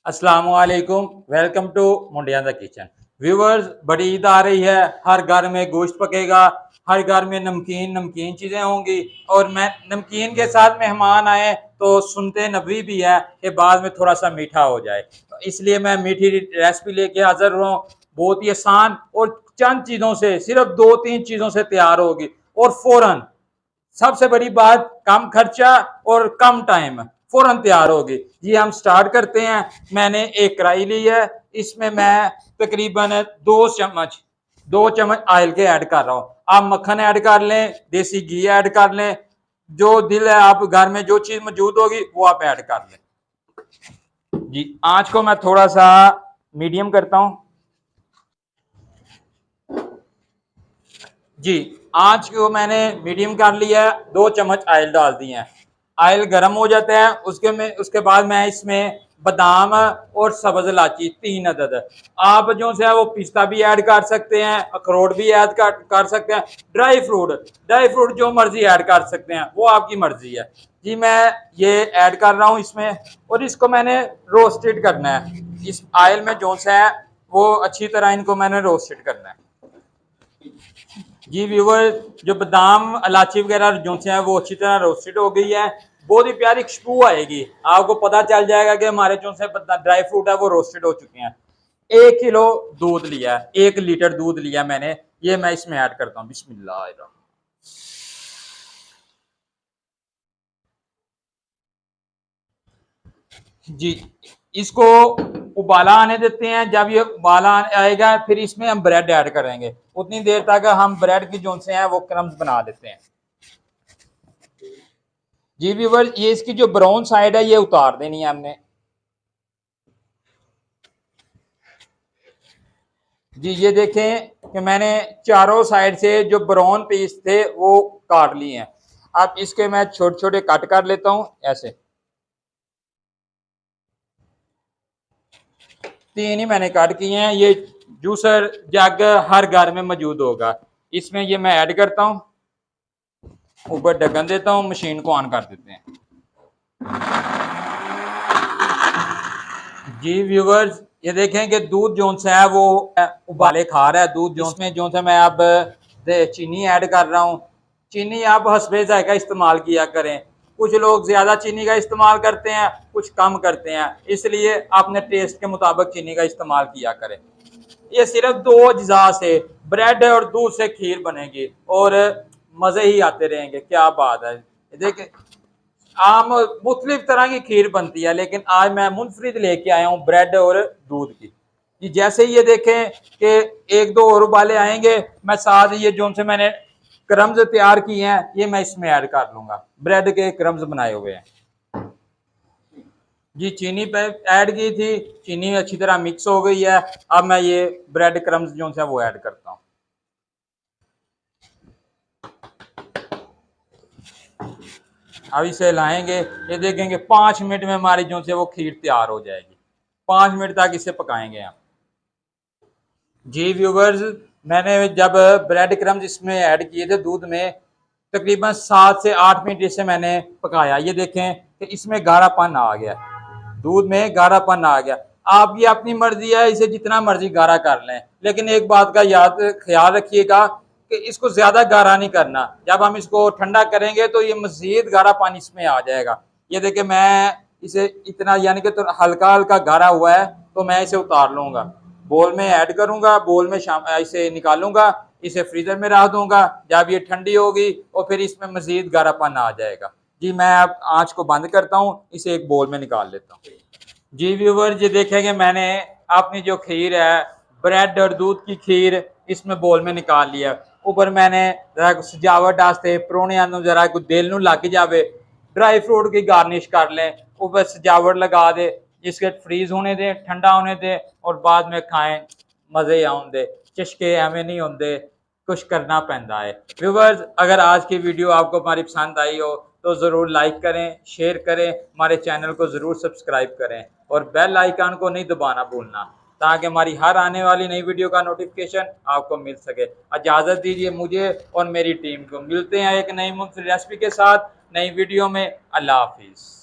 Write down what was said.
अस्सलाम वालेकुम, welcome to मुंडिया द किचन। व्यूवर्स, बड़ी ईद आ रही है, हर घर में गोश्त पकेगा, हर घर में नमकीन नमकीन चीज़ें होंगी। और मैं नमकीन के साथ मेहमान आए तो सुनते नबी भी है कि बाद में थोड़ा सा मीठा हो जाए, तो इसलिए मैं मीठी रेसिपी लेके हाजिर हूँ। बहुत ही आसान और चंद चीज़ों से, सिर्फ 2-3 चीज़ों से तैयार होगी और फौरन, सबसे बड़ी बात, कम खर्चा और कम टाइम, फौरन तैयार होगी। जी हम स्टार्ट करते हैं। मैंने एक कढ़ाई ली है, इसमें मैं तकरीबन 2 चम्मच ऑयल के ऐड कर रहा हूँ। आप मक्खन ऐड कर लें, देसी घी ऐड कर लें, जो दिल है आप घर में जो चीज मौजूद होगी वो आप ऐड कर लें। जी आंच को मैं थोड़ा सा मीडियम करता हूँ। जी आंच को मैंने मीडियम कर लिया है। 2 चम्मच ऑयल डाल दिए हैं। ऑयल गर्म हो जाता है, उसके बाद मैं इसमें बादाम और सब्ज इलायची 3 अदद, आप जो है वो पिस्ता भी ऐड कर सकते हैं, अखरोट भी ऐड कर सकते हैं, ड्राई फ्रूट जो मर्जी ऐड कर सकते हैं, वो आपकी मर्जी है। जी मैं ये ऐड कर रहा हूँ इसमें, और इसको मैंने रोस्टेड करना है। इस ऑयल में जो है वो अच्छी तरह इनको मैंने रोस्टेड करना है। जी व्यूवर, जो बादाम इलायची वगैरह जो है वो अच्छी तरह रोस्टेड हो गई है। बहुत ही प्यारी खुशबू आएगी, आपको पता चल जाएगा कि हमारे जो से ड्राई फ्रूट है वो रोस्टेड हो चुके हैं। 1 किलो दूध लिया है, 1 लीटर दूध लिया मैंने, ये मैं इसमें ऐड करता हूँ। बिस्मिल्लाह। जी इसको उबाला आने देते हैं। जब ये उबाला आएगा फिर इसमें हम ब्रेड ऐड करेंगे। उतनी देर तक हम ब्रेड की जो से हैं वो क्रम्स बना देते हैं। जी व्यूवर, ये इसकी जो ब्राउन साइड है ये उतार देनी है हमने। जी ये देखें कि मैंने चारों साइड से जो ब्राउन पीस थे वो काट लिए हैं। अब इसके मैं छोटे छोटे कट कर लेता हूं ऐसे। 3 ही मैंने कट किए हैं। ये जूसर जग हर घर में मौजूद होगा, इसमें ये मैं ऐड करता हूं। ऊपर ढक्कन देता हूं, मशीन को ऑन कर देते हैं। जी व्यूवर्स, ये देखें कि दूध जो है वो उबाले खा रहा है। दूध जो में जो है मैं अब चीनी ऐड कर रहा हूँ। चीनी आप हस्बे जायका इस्तेमाल किया करें। कुछ लोग ज्यादा चीनी का इस्तेमाल करते हैं, कुछ कम करते हैं, इसलिए अपने टेस्ट के मुताबिक चीनी का इस्तेमाल किया करें। ये सिर्फ 2 अज्जा से, ब्रेड और दूध से खीर बनेगी और मजे ही आते रहेंगे। क्या बात है। देखिए आम मुख्तलिफ तरह की खीर बनती है, लेकिन आज मैं मुनफरिद लेके आया हूँ ब्रेड और दूध की। कि जैसे ये देखें कि 1-2 और उबाले आएंगे, मैं साथ ये जो से मैंने क्रम्स तैयार किए हैं ये मैं इसमें ऐड कर लूंगा। ब्रेड के क्रम्स बनाए हुए हैं। जी चीनी पे ऐड की थी, चीनी अच्छी तरह मिक्स हो गई है। अब मैं ये ब्रेड क्रम्स जो है वो ऐड करता हूँ। अब इसे लाएंगे, ये देखेंगे 5 मिनट में हमारी जो से वो खीर तैयार हो जाएगी। 5 मिनट तक इसे पकाएंगे हम। जी व्यूवर्स, मैंने जब ब्रेड क्रम्स इसमें ऐड किए थे दूध में, तकरीबन 7 से 8 मिनट इसे मैंने पकाया। ये देखें कि इसमें गाढ़ापन आ गया, दूध में गाढ़ापन आ गया। आप ये अपनी मर्जी है, इसे जितना मर्जी गाढ़ा कर लें, लेकिन एक बात का ख्याल रखिएगा कि इसको ज्यादा गाढ़ा नहीं करना। जब हम इसको ठंडा करेंगे तो ये मजीद गाढ़ा पानी इसमें आ जाएगा। ये देखिए मैं इसे इतना यानी कि तो हल्का हल्का गाढ़ा हुआ है, तो मैं इसे उतार लूंगा, बोल में ऐड करूंगा, बोल में इसे निकालूंगा, इसे फ्रीजर में रख दूंगा। जब ये ठंडी होगी और फिर इसमें मजीद गाढ़ापन आ जाएगा। जी मैं अब आंच को बंद करता हूँ, इसे एक बोल में निकाल लेता हूँ। जी व्यूवर, ये देखेंगे मैंने अपनी जो खीर है, ब्रेड और दूध की खीर, इसमें बोल में निकाल लिया। ऊपर मैंने जरा सजावट वास्ते प्रोने जरा दिल नूं लग जावे, ड्राई फ्रूट की गार्निश कर लें, ऊपर सजावट लगा दे, जिसके फ्रीज होने दे, ठंडा होने दे और बाद में खाएं, मजे आउंदे। चशके एवं नहीं होंगे, कुछ करना पैंदा है। व्यूवर्स, अगर आज की वीडियो आपको हमारी पसंद आई हो तो ज़रूर लाइक करें, शेयर करें, हमारे चैनल को ज़रूर सब्सक्राइब करें और बेल आइकन को नहीं दबाना भूलना, ताकि हमारी हर आने वाली नई वीडियो का नोटिफिकेशन आपको मिल सके। इजाज़त दीजिए मुझे और मेरी टीम को। मिलते हैं एक नई मुफ्त रेसिपी के साथ नई वीडियो में। अल्लाह हाफिज़।